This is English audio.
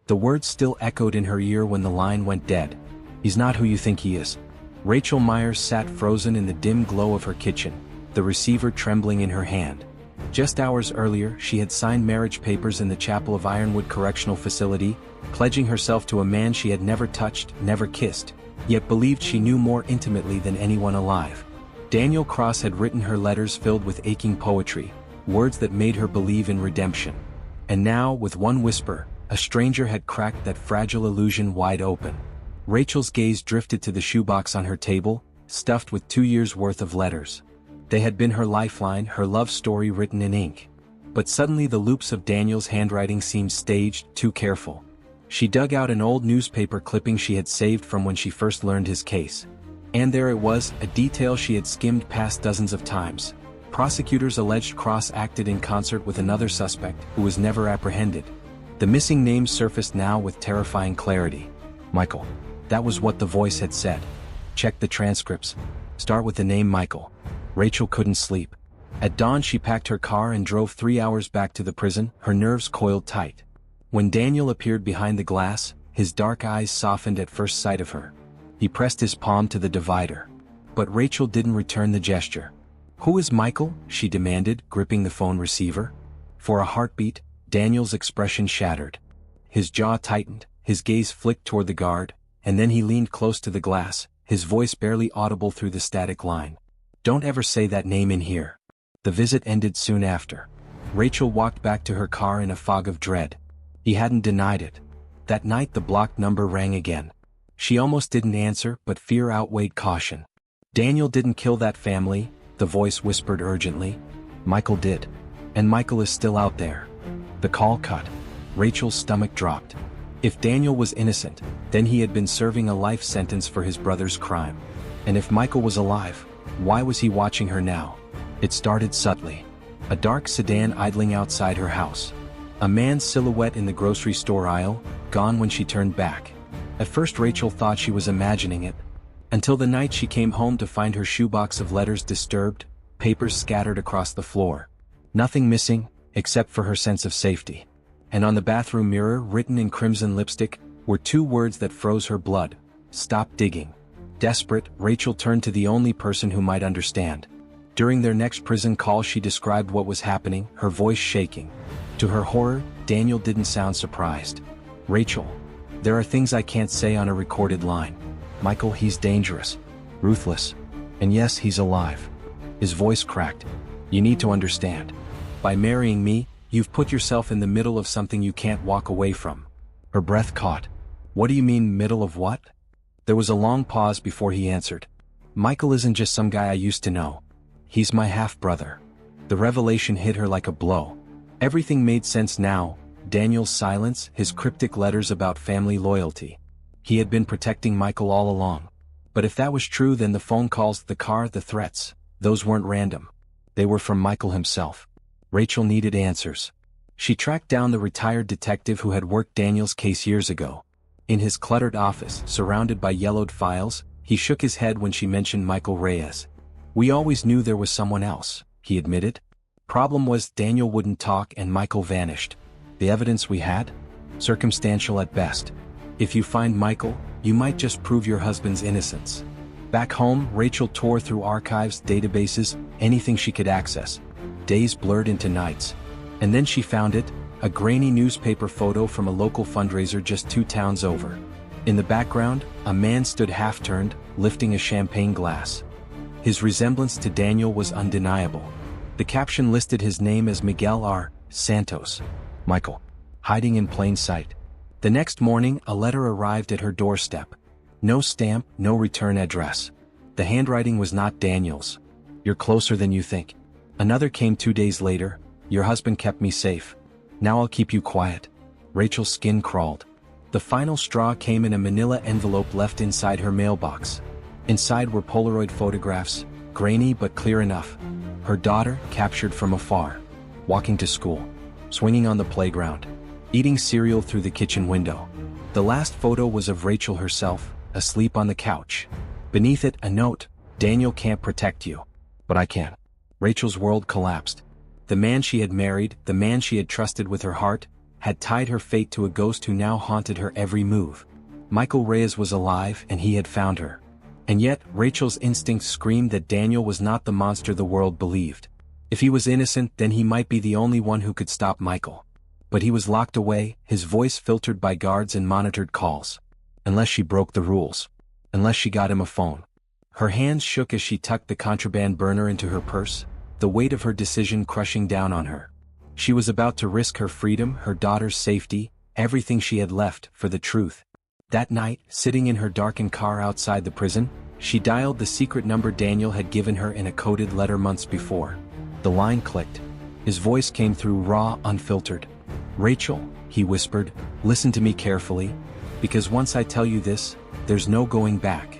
The words still echoed in her ear when the line went dead. "He's not who you think he is." Rachel Myers sat frozen in the dim glow of her kitchen, the receiver trembling in her hand. Just hours earlier, she had signed marriage papers in the chapel of Ironwood Correctional Facility, pledging herself to a man she had never touched, never kissed, yet believed she knew more intimately than anyone alive. Daniel Cross had written her letters filled with aching poetry, words that made her believe in redemption. And now, with one whisper, a stranger had cracked that fragile illusion wide open. Rachel's gaze drifted to the shoebox on her table, stuffed with 2 years' worth of letters. They had been her lifeline, her love story written in ink. But suddenly the loops of Daniel's handwriting seemed staged, too careful. She dug out an old newspaper clipping she had saved from when she first learned his case. And there it was, a detail she had skimmed past dozens of times. Prosecutors alleged Cross acted in concert with another suspect, who was never apprehended. The missing name surfaced now with terrifying clarity. Michael. That was what the voice had said. Check the transcripts. Start with the name Michael. Rachel couldn't sleep. At dawn she packed her car and drove 3 hours back to the prison, her nerves coiled tight. When Daniel appeared behind the glass, his dark eyes softened at first sight of her. He pressed his palm to the divider. But Rachel didn't return the gesture. "Who is Michael?" she demanded, gripping the phone receiver. For a heartbeat, Daniel's expression shattered. His jaw tightened, his gaze flicked toward the guard, and then he leaned close to the glass, his voice barely audible through the static line. "Don't ever say that name in here." The visit ended soon after. Rachel walked back to her car in a fog of dread. He hadn't denied it. That night the blocked number rang again. She almost didn't answer, but fear outweighed caution. "Daniel didn't kill that family," the voice whispered urgently. "Michael did. And Michael is still out there." The call cut. Rachel's stomach dropped. If Daniel was innocent, then he had been serving a life sentence for his brother's crime. And if Michael was alive, why was he watching her now? It started subtly. A dark sedan idling outside her house. A man's silhouette in the grocery store aisle, gone when she turned back. At first Rachel thought she was imagining it. Until the night she came home to find her shoebox of letters disturbed, papers scattered across the floor. Nothing missing, except for her sense of safety. And on the bathroom mirror, written in crimson lipstick, were 2 words that froze her blood. "Stop digging." Desperate, Rachel turned to the only person who might understand. During their next prison call she described what was happening, her voice shaking. To her horror, Daniel didn't sound surprised. "Rachel, there are things I can't say on a recorded line. Michael, he's dangerous. Ruthless. And yes, he's alive." His voice cracked. "You need to understand. By marrying me, you've put yourself in the middle of something you can't walk away from." Her breath caught. "What do you mean, middle of what?" There was a long pause before he answered. "Michael isn't just some guy I used to know. He's my half-brother." The revelation hit her like a blow. Everything made sense now. Daniel's silence, his cryptic letters about family loyalty. He had been protecting Michael all along. But if that was true, then the phone calls, the car, the threats, those weren't random. They were from Michael himself. Rachel needed answers. She tracked down the retired detective who had worked Daniel's case years ago. In his cluttered office, surrounded by yellowed files, he shook his head when she mentioned Michael Reyes. "We always knew there was someone else," he admitted. "Problem was Daniel wouldn't talk and Michael vanished. The evidence we had? Circumstantial at best. If you find Michael, you might just prove your husband's innocence." Back home, Rachel tore through archives, databases, anything she could access. Days blurred into nights. And then she found it, a grainy newspaper photo from a local fundraiser just 2 towns over. In the background, a man stood half-turned, lifting a champagne glass. His resemblance to Daniel was undeniable. The caption listed his name as Miguel R. Santos. Michael. Hiding in plain sight. The next morning, a letter arrived at her doorstep. No stamp, no return address. The handwriting was not Daniel's. "You're closer than you think." Another came 2 days later. "Your husband kept me safe. Now I'll keep you quiet." Rachel's skin crawled. The final straw came in a manila envelope left inside her mailbox. Inside were Polaroid photographs, grainy but clear enough. Her daughter, captured from afar. Walking to school. Swinging on the playground. Eating cereal through the kitchen window. The last photo was of Rachel herself, asleep on the couch. Beneath it, a note. "Daniel can't protect you. But I can." Rachel's world collapsed. The man she had married, the man she had trusted with her heart, had tied her fate to a ghost who now haunted her every move. Michael Reyes was alive and he had found her. And yet, Rachel's instincts screamed that Daniel was not the monster the world believed. If he was innocent, then he might be the only one who could stop Michael. But he was locked away, his voice filtered by guards and monitored calls. Unless she broke the rules. Unless she got him a phone. Her hands shook as she tucked the contraband burner into her purse, the weight of her decision crushing down on her. She was about to risk her freedom, her daughter's safety, everything she had left, for the truth. That night, sitting in her darkened car outside the prison, she dialed the secret number Daniel had given her in a coded letter months before. The line clicked. His voice came through raw, unfiltered. "Rachel," he whispered, "listen to me carefully, because once I tell you this, there's no going back.